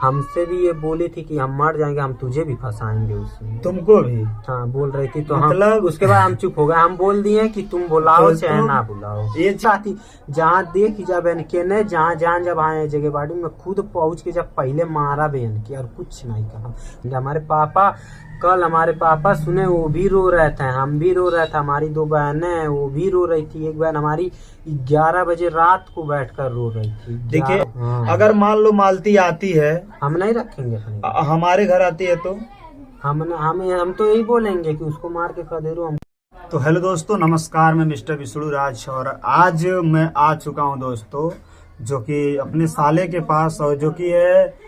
हमसे भी ये बोली थी कि हम मर जाएंगे, हम तुझे भी फंसाएंगे उसमें। तुमको भी? हाँ बोल रही थी। तो मतलब हम उसके बाद हम चुप हो गए। हम बोल दिए कि तुम बुलाओ तो चाहे ना बुलाओ। ये चाहती जहाँ देख जब बहन के ने जहाँ जान जब आए जगह बाड़ी में खुद पहुंच के जब पहले मारा बहन की और कुछ नहीं कहा। हमारे पापा कल हमारे पापा सुने वो भी रो रहे थे, हम भी रो रहे थे, हमारी दो बहनें वो भी रो रही थी। एक बहन हमारी 11 बजे रात को बैठकर रो रही थी। देखिए हाँ। अगर मान लो मालती आती है, हम नहीं रखेंगे हमारे घर आती है तो हम तो यही बोलेंगे कि उसको मार के खा दे रो हम। तो हेलो दोस्तों, नमस्कार। मैं मिस्टर विष्णु राज और आज मैं आ चुका हूं दोस्तों, जो कि अपने साले के पास, और जो कि है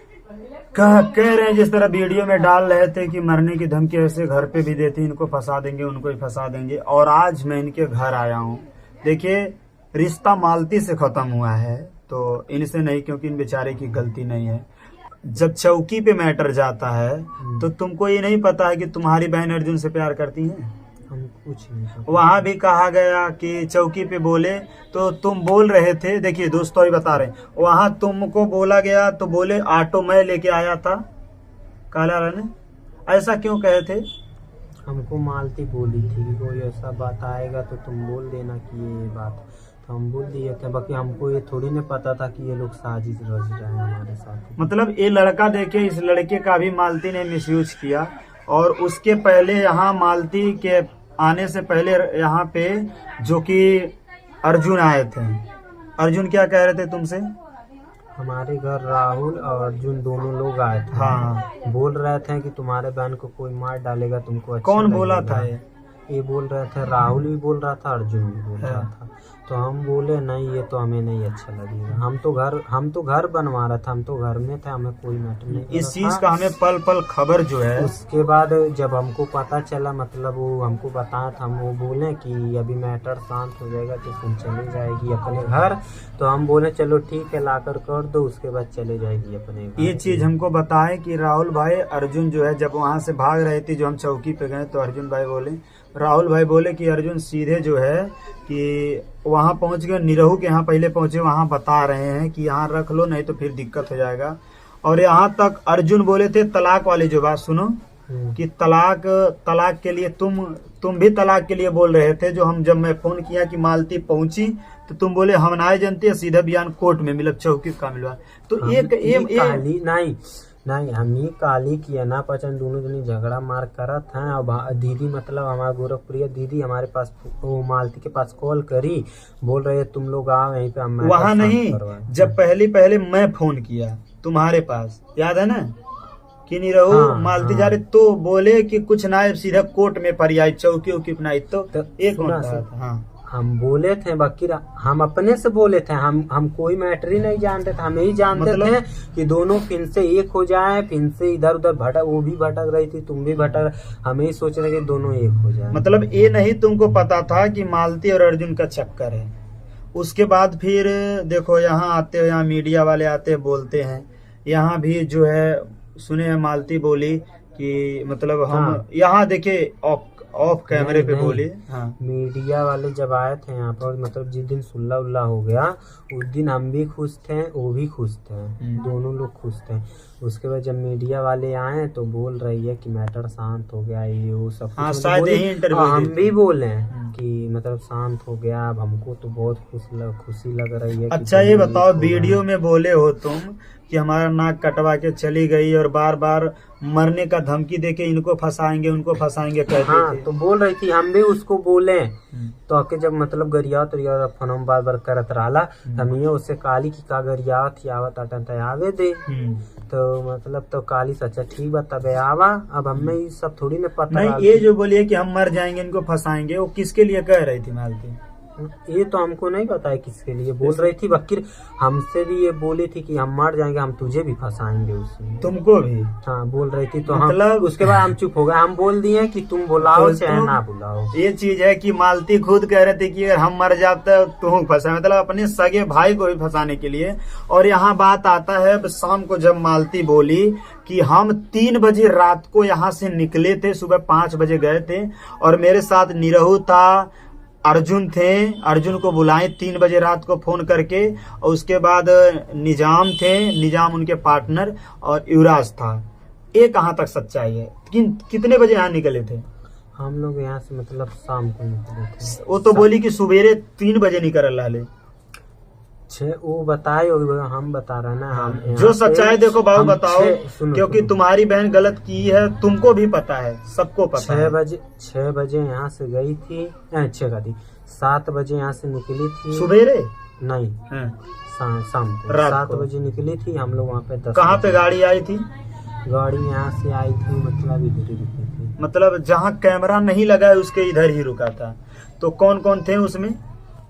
कह रहे हैं जिस तरह वीडियो में डाल रहे थे कि मरने की धमकी ऐसे घर पे भी देती, इनको फंसा देंगे उनको ही फंसा देंगे। और आज मैं इनके घर आया हूँ। देखिए रिश्ता मालती से खत्म हुआ है, तो इनसे नहीं, क्योंकि इन बेचारे की गलती नहीं है। जब चौकी पे मैटर जाता है तो तुमको ये नहीं पता है कि तुम्हारी बहन अर्जुन से प्यार करती है? हम कुछ नहीं। वहां भी कहा गया कि चौकी पे बोले तो तुम बोल रहे थे। देखिए दोस्तों ही बता रहे, वहां तुमको बोला गया तो बोले ऑटो मैं लेके आया था काला ने। ऐसा क्यों कहे थे? हमको मालती बोली थी कि कोई ऐसा बात आएगा तो तुम बोल देना कि ये बात, तो हम बोल दिए थे। बाकी हमको ये थोड़ी न पता था कि ये लोग साजिश रच रहे हैं हमारे साथ। मतलब ये लड़का, देखिए इस लड़के का भी मालती ने मिसयूज किया। और उसके पहले यहाँ मालती के आने से पहले यहाँ पे जो कि अर्जुन आए थे। अर्जुन क्या कह रहे थे तुमसे? हमारे घर राहुल और अर्जुन दोनों लोग आए थे। हाँ, बोल रहे थे कि तुम्हारे बहन को कोई मार डालेगा तुमको अच्छा कौन बोला लगेगा। था ये बोल रहे थे, राहुल भी बोल रहा था, अर्जुन भी बोल रहा था। तो हम बोले नहीं, ये तो हमें नहीं अच्छा लगेगा। हम तो घर बनवा रहा था, हम तो घर में थे, हमें कोई मैटर नहीं। इस चीज का हमें पल पल खबर जो है। उसके बाद जब हमको पता चला, मतलब वो हमको बताया था, हम वो बोले कि अभी मैटर शांत हो जाएगा तो तुम चले जाएगी अपने घर। तो हम बोले चलो ठीक है, लाकर कर दो, उसके बाद चले जाएगी अपने घर। ये चीज हमको बताए कि राहुल भाई अर्जुन जो है जब वहां से भाग रही थी, जो हम चौकी पे गए तो अर्जुन भाई बोले, राहुल भाई बोले कि अर्जुन सीधे जो है कि वहां पहुंच गए, निरहू के यहाँ पहले पहुंचे, वहां बता रहे हैं कि यहाँ रख लो नहीं तो फिर दिक्कत हो जाएगा। और यहाँ तक अर्जुन बोले थे तलाक वाली जो बात सुनो, कि तलाक के लिए तुम भी तलाक के लिए बोल रहे थे। जब मैं फोन किया कि मालती पहुंची तो तुम बोले हम ना जानते, सीधा बयान कोर्ट में मिलब, चौकी का मिलवा। तो एक नहीं हम ही काली किया ना पहचान, दोनों जनी झगड़ा मार करत हैं। और दीदी मतलब हमारा गोरखप्रिय दीदी हमारे पास, वो मालती के पास कॉल करी, बोल रहे तुम लोग आओ यहीं पे। हम वहाँ नहीं, जब पहले मैं फोन किया तुम्हारे पास, याद है ना, कि नहीं रहो मालती जा रहे, तो बोले कि कुछ ना सीधा कोर्ट में पर आई, चौकी उकी अपनाई। तो एक हाँ हम बोले थे, बाकी हम अपने से बोले थे, हम कोई मैटर ही नहीं जानते थे। हम यही जानते थे कि दोनों फिर से एक हो जाए, फिर से इधर उधर भटक, वो भी भटक रही थी, तुम भी भटक, हम यही सोच रहे कि दोनों एक हो जाए। मतलब ये नहीं तुमको पता था कि मालती और अर्जुन का चक्कर है। उसके बाद फिर देखो यहाँ आते हो, यहाँ मीडिया वाले आते बोलते हैं, यहाँ भी जो है सुने हैं मालती बोली कि मतलब हम यहाँ देखे ऑफ कैमरे पे बोली। हाँ, मीडिया वाले जब आए थे यहाँ पर, मतलब जिस दिन सुल्ला उल्ला हो गया उस दिन हम भी खुश थे, वो भी खुश थे, दोनों लोग खुश थे। उसके बाद जब मीडिया वाले आए तो बोल रही है कि मैटर शांत हो गया, ये वो सब हाँ, शायद यही इंटरव्यू हम भी बोले कि मतलब शांत हो गया। अब हमको तो बहुत खुशी लग रही है। अच्छा ये बताओ, वीडियो में बोले हो तुम कि हमारा नाक कटवा के चली गई और बार बार मरने का धमकी देके इनको फंसाएंगे उनको फंसाएंगे कहते थे। तो बोल रही थी, हम भी उसको बोले। तो आके जब मतलब गरिया तो फोन बार बार करत रहा, हम ये उससे काली की का गरिया थी आवत आवे दे। तो मतलब तो काली सच्चा ठीक बताबे आवा। अब हमें ये सब थोड़ी न पता नहीं। ये जो बोलिए कि हम मर जाएंगे इनको फंसाएंगे, वो किसके लिए कह रही थी मालती? ये तो हमको नहीं पता है किसके लिए बोल रही थी। वकील हमसे भी ये बोली थी कि हम मर जाएंगे, हम तुझे भी फंसाएंगे उसमें। तुमको भी? हाँ बोल रही थी। तो मतलब उसके बाद हम चुप हो गए। हम बोल दिए कि तुम बुलाओ चाहे ना बुलाओ। ये चीज है कि मालती खुद कह रहे थे कि अगर हम मर जाते तुम फंसा, मतलब अपने सगे भाई को भी फंसाने के लिए। और यहाँ बात आता है शाम को जब मालती बोली कि हम 3 बजे रात को यहाँ से निकले थे, सुबह 5 बजे गए थे, और मेरे साथ निरहू था, अर्जुन थे, अर्जुन को बुलाए 3 बजे रात को फोन करके, और उसके बाद निजाम थे, निजाम उनके पार्टनर, और युवराज था। ये कहाँ तक सच्चाई है? कितने बजे यहाँ निकले थे? हम लोग यहाँ से मतलब शाम को निकले थे। वो तो बोली कि सुबेरे 3 बजे निकल लाले। वो बताए, हम बता रहे ना, हम जो सच्चाई देखो बाबू बताओ, क्योंकि सुनो। तुम्हारी बहन गलत की है, तुमको भी पता है, सबको पता है। 6 बजे यहाँ से गई थी, 6 का थी, 7 बजे यहाँ से निकली थी सुबेरे नहीं, शाम को रात 7 को। बजे निकली थी। हम लोग वहाँ पे 10 कहाँ पे गाड़ी आई थी? गाड़ी यहाँ से आई थी, मतलब इधर ही रुकी थी। मतलब जहाँ कैमरा नहीं लगा है उसके इधर ही रुका था। तो कौन कौन थे उसमें?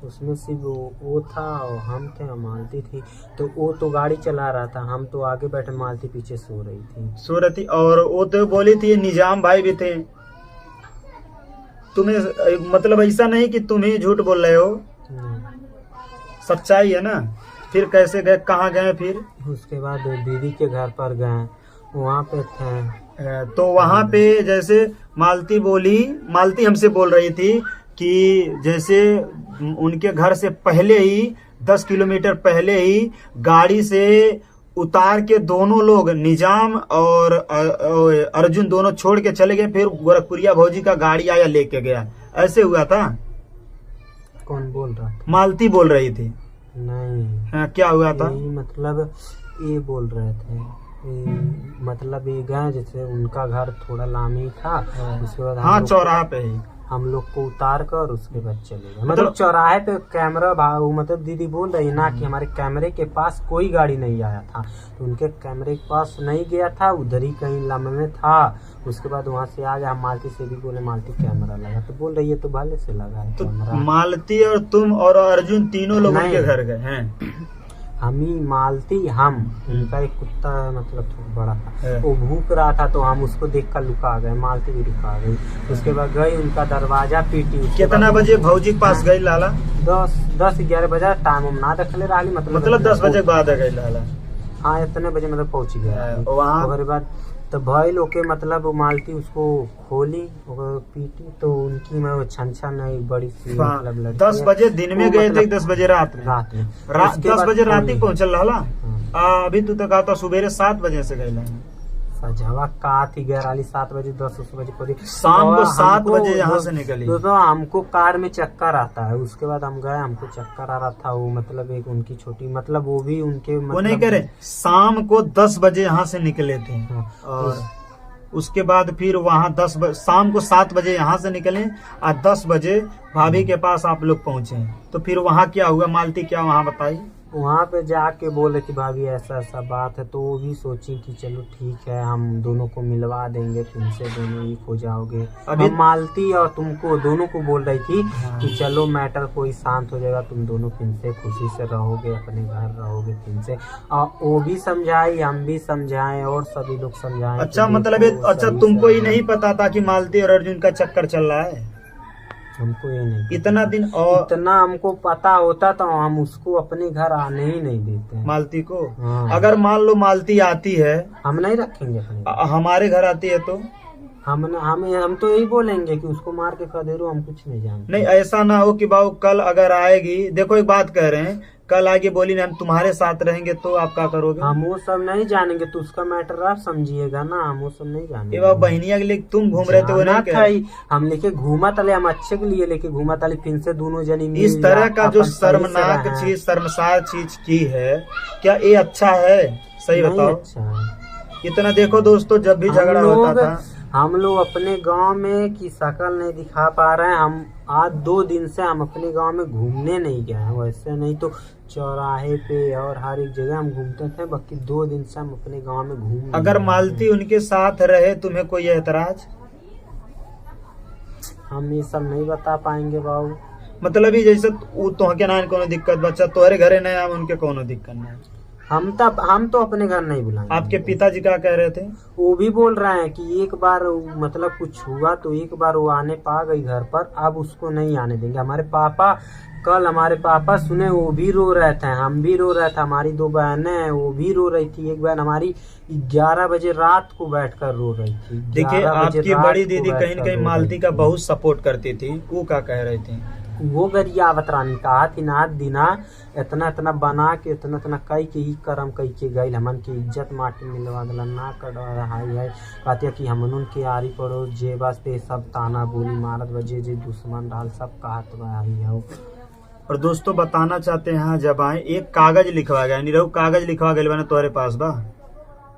उसमें सिर्फ वो था और हम थे, मालती थी। तो वो तो गाड़ी चला रहा था, हम तो आगे बैठे, मालती पीछे सो रही थी। और वो तो बोली थी निजाम भाई भी थे। तुम्हें मतलब ऐसा नहीं कि तुम ही झूठ बोल रहे हो, सच्चाई है ना? फिर कैसे गए, कहाँ गए? फिर उसके बाद दीदी के घर पर गए, वहाँ पे थे। तो वहाँ पे जैसे मालती हमसे बोल रही थी कि जैसे उनके घर से पहले ही 10 किलोमीटर पहले ही गाड़ी से उतार के दोनों लोग, निजाम और अर्जुन, दोनों छोड़ के चले गए। फिर गोरखपुरिया भौजी का गाड़ी आया लेके गया। ऐसे हुआ था? कौन बोल रहा था? मालती बोल रही थी। नहीं। हाँ, क्या हुआ था? मतलब ये बोल रहे थे, मतलब ये गए, जैसे उनका घर थोड़ा लामी था, उसके बाद हाँ, चौराहा पे ही हम लोग को उतार कर उसके बाद चले गए। मतलब चौराहे पे कैमरा मतलब दीदी बोल रही ना कि हमारे कैमरे के पास कोई गाड़ी नहीं आया था, तो उनके कैमरे के पास नहीं गया था, उधर ही कहीं लम्बे में था। उसके बाद वहाँ से आ गया। हम मालती से भी बोले मालती कैमरा लगा, तो बोल रही है तो भले से लगा है तो कैमरा। मालती और तुम और अर्जुन तीनों लोग उनके घर गए हैं? हम ही मालती, हम उनका एक कुत्ता है, मतलब थोड़ा बड़ा था, है। वो भूख रहा था तो हम उसको देख कर लुका गए, मालती भी लुका गई। उसके बाद गई, उनका दरवाजा पीटी। कितना बजे भौजी के पास गई लाला? 10-11 बजे टाइम हम ना रखले रही, मतलब 10 बजे के बाद गई लाला? हाँ, इतने बजे मतलब पहुँच गया। वहाँ उसके बाद तो भाई लोग के मतलब मालती उसको खोली और पीटी, तो उनकी मैं छन नहीं बड़ी सी मतलब लड़की 10 बजे दिन में गए थे, 10 बजे रात में? 10 बजे रात ही पहुँचल रहला। अभी तू तो कहा था सुबेरे 7 बजे से गए। सजावा का थी 7 बजे 10 बजे पहुंची। शाम को 7 बजे यहाँ से निकली। तो हमको कार में चक्कर आता है। उसके बाद हम गए, हमको चक्कर आ रहा था। वो मतलब एक उनकी छोटी, मतलब वो भी उनके मतलब, वो नहीं करे, शाम को 10 बजे यहाँ से निकले थे। और उसके बाद फिर वहाँ शाम को 7 बजे यहाँ से निकले और 10 बजे भाभी के पास आप लोग पहुँचे। तो फिर वहाँ क्या हुआ? मालती क्या वहाँ बताई? वहाँ पे जाके बोले कि भाभी ऐसा ऐसा बात है, तो वो भी सोची कि चलो ठीक है, हम दोनों को मिलवा देंगे, तुमसे दोनों एक हो जाओगे। अभी मालती और तुमको दोनों को बोल रही थी कि चलो मैटर कोई शांत हो जाएगा, तुम दोनों फिर से खुशी से रहोगे, अपने घर रहोगे फिर से। और वो भी समझाई, हम भी समझाए और सभी लोग समझाए। अच्छा, मतलब अच्छा तुमको ही नहीं पता था कि मालती और अर्जुन का चक्कर चल रहा है? हमको ये नहीं इतना दिन, और इतना हमको पता होता तो हम उसको अपने घर आने ही नहीं देते मालती को। हाँ। अगर मान लो मालती आती है, हम नहीं रखेंगे अपने हमारे घर आती है तो हम तो यही बोलेंगे कि उसको मार के खा दे रो, हम कुछ नहीं जानते। नहीं, ऐसा ना हो कि बाबू कल अगर आएगी, देखो एक बात कह रहे हैं, कल आगे बोली ना हम तुम्हारे साथ रहेंगे तो आप क्या करोगे? हम वो सब नहीं जानेंगे, तो उसका मैटर आप समझिएगा ना, हम वो सब नहीं जानेंगे। बाबू बहनिया के लिए तुम घूम रहे थे, वो नहीं कह? हम लेके घूमा तले, हम अच्छे के लिए लेके घूमा तले, फिर से दोनों जनी इस तरह का जो शर्मनाक चीज, शर्मसार चीज की है, क्या ये अच्छा है? सही बताओ। अच्छा है। इतना देखो दोस्तों, जब भी झगड़ा होता था, हम लोग अपने गांव में की शक्ल नहीं दिखा पा रहे हैं। हम आज 2 दिन से हम अपने गांव में घूमने नहीं गए हैं, वैसे नहीं तो चौराहे पे और हर एक जगह हम घूमते थे, बाकी 2 दिन से हम अपने गांव में घूम। अगर मालती उनके साथ रहे, तुम्हें कोई एतराज? हम ये सब नहीं बता पाएंगे बाबू। मतलब ही जैसे तो के ना कोनो दिक्कत, बच्चा तुम्हारे घरे नहीं आए, उनके कोनो दिक्कत नहीं। हम तो अपने घर नहीं बुलाएंगे। आपके पिताजी क्या कह रहे थे? वो भी बोल रहे हैं कि एक बार मतलब कुछ हुआ तो एक बार वो आने पा गई घर पर, अब उसको नहीं आने देंगे। हमारे पापा सुने, वो भी रो रहे थे, हम भी रो रहे थे, हमारी 2 बहनें हैं वो भी रो रही थी। एक बहन हमारी 11 बजे रात को बैठकर रो रही थी। देखिए, आपकी बड़ी दीदी कहीं न कहीं मालती का बहुत सपोर्ट करती थी, वो क्या कह रही थी? वो गरियावत रानी कहा थी ना दिना इतना इतना बना के इतना इतना कई के ही करम कई के गई हमन के इज्जत माटी मिलवा दिला ना कटवा रहा है कहते कि हमन के आरी पड़ो जे बस पे सब ताना बोली मारत बजे जे दुश्मन डाल सब कहत भाई हो। और दोस्तों बताना चाहते हैं यहाँ जब आए एक कागज लिखवा गया निरहु कागज लिखवा गया ना तुम्हारे पास बा।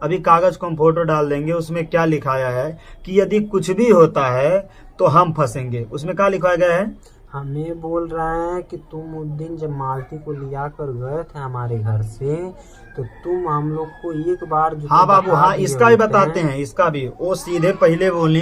अभी कागज को हम फोटो डाल देंगे उसमें क्या लिखाया है कि यदि कुछ भी होता है तो हम फंसेंगे। उसमें क्या लिखवाया गया है? हमें बोल रहे हैं कि तुम उस दिन जब मालती को लिया कर गए थे हमारे घर से तो तुम हम लोग को एक बार हाँ बाबू हाँ इसका भी बताते हैं इसका भी। वो सीधे पहले बोली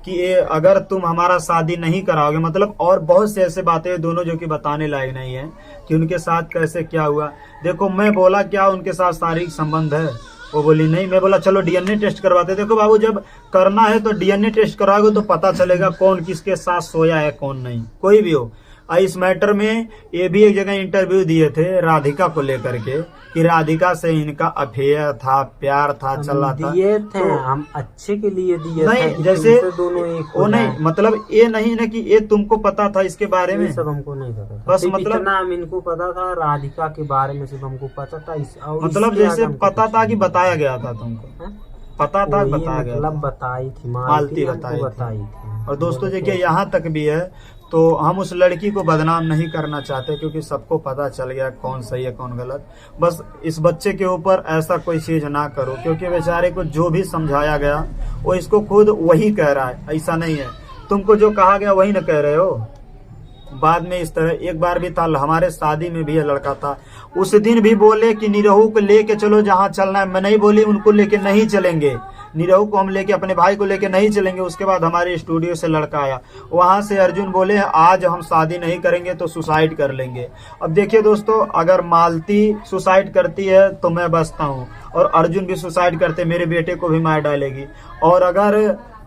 कि अगर तुम हमारा शादी नहीं कराओगे मतलब और बहुत से ऐसे बातें दोनों जो कि बताने लायक नहीं है कि उनके साथ कैसे क्या हुआ। देखो मैं बोला क्या उनके साथ शारीरिक संबंध है वो बोली नहीं। मैं बोला चलो डीएनए टेस्ट करवाते। देखो बाबू जब करना है तो डीएनए टेस्ट कराओगे तो पता चलेगा कौन किसके साथ सोया है कौन नहीं कोई भी हो। इस मैटर में ये भी एक जगह इंटरव्यू दिए थे राधिका को लेकर के कि राधिका से इनका अफेयर था प्यार था चला था दिए थे तो, हम अच्छे के लिए दिए नहीं थे जैसे दोनों एक वो नहीं मतलब ये नहीं ना कि ये तुमको पता था इसके बारे में सब हमको नहीं पता था। बस मतलब इतना हम इनको पता था राधिका के बारे में सिर्फ हमको पता था मतलब जैसे पता था कि बताया गया था तुमको पता था बताया गया मतलब बताई थी मालती बताई थी। और दोस्तों देखिए यहाँ तक भी है तो हम उस लड़की को बदनाम नहीं करना चाहते क्योंकि सबको पता चल गया कौन सही है कौन गलत। बस इस बच्चे के ऊपर ऐसा कोई चीज ना करो क्योंकि बेचारे को जो भी समझाया गया वो इसको खुद वही कह रहा है ऐसा नहीं है तुमको जो कहा गया वही ना कह रहे हो। बाद में इस तरह एक बार भी था हमारे शादी में भी ये लड़का था उस दिन भी बोले कि निरहु को लेके चलो जहाँ चलना है। मैं नहीं बोली उनको लेके नहीं चलेंगे निरहु को हम लेके अपने भाई को लेके नहीं चलेंगे। उसके बाद हमारे स्टूडियो से लड़का आया वहां से अर्जुन बोले आज हम शादी नहीं करेंगे तो सुसाइड कर लेंगे। अब देखिए दोस्तों अगर मालती सुसाइड करती है तो मैं बचता हूँ और अर्जुन भी सुसाइड करते मेरे बेटे को भी मार डालेगी और अगर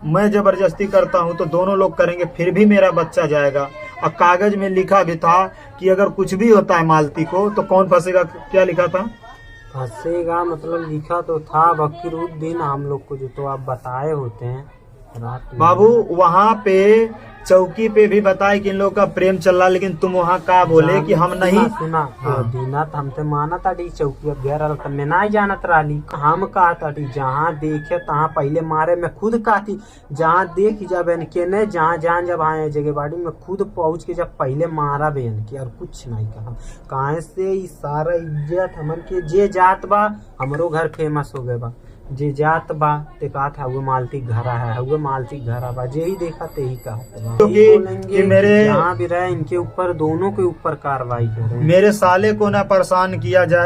मैं जबरदस्ती करता हूँ तो दोनों लोग करेंगे फिर भी मेरा बच्चा जाएगा। और कागज में लिखा भी था कि अगर कुछ भी होता है मालती को तो कौन फंसेगा क्या लिखा था? फंसेगा मतलब लिखा तो था बकीर उस दिन हम लोग को जो तो आप बताए होते हैं रात में। बाबू वहाँ पे चौकी पे भी बताए कि इन लोग का प्रेम चल रहा लेकिन तुम वहाँ का बोले कि हम नहीं सुना दीना हम तो माना था चौकी गैर मैं ना जानत रही हम कहा था जहाँ देखे तहाँ पहले मारे मैं खुद कहा थी जहाँ देख जब के ने जहाँ जान जब आए जगह बाड़ी में खुद पहुँच के जब पहले मारा बेन की और कुछ नहीं कहा कहाँ से सारा इज्जत हमन के जे जात बा हमरो घर फेमस हो गए बा जे जात बा ते कहा था वो मालती घरा है वो मालती घरा बा जे ही देखा ते ही कहा कि मेरे जहाँ भी रहे इनके ऊपर दोनों के ऊपर कार्रवाई करें मेरे साले को ना परेशान किया जाए।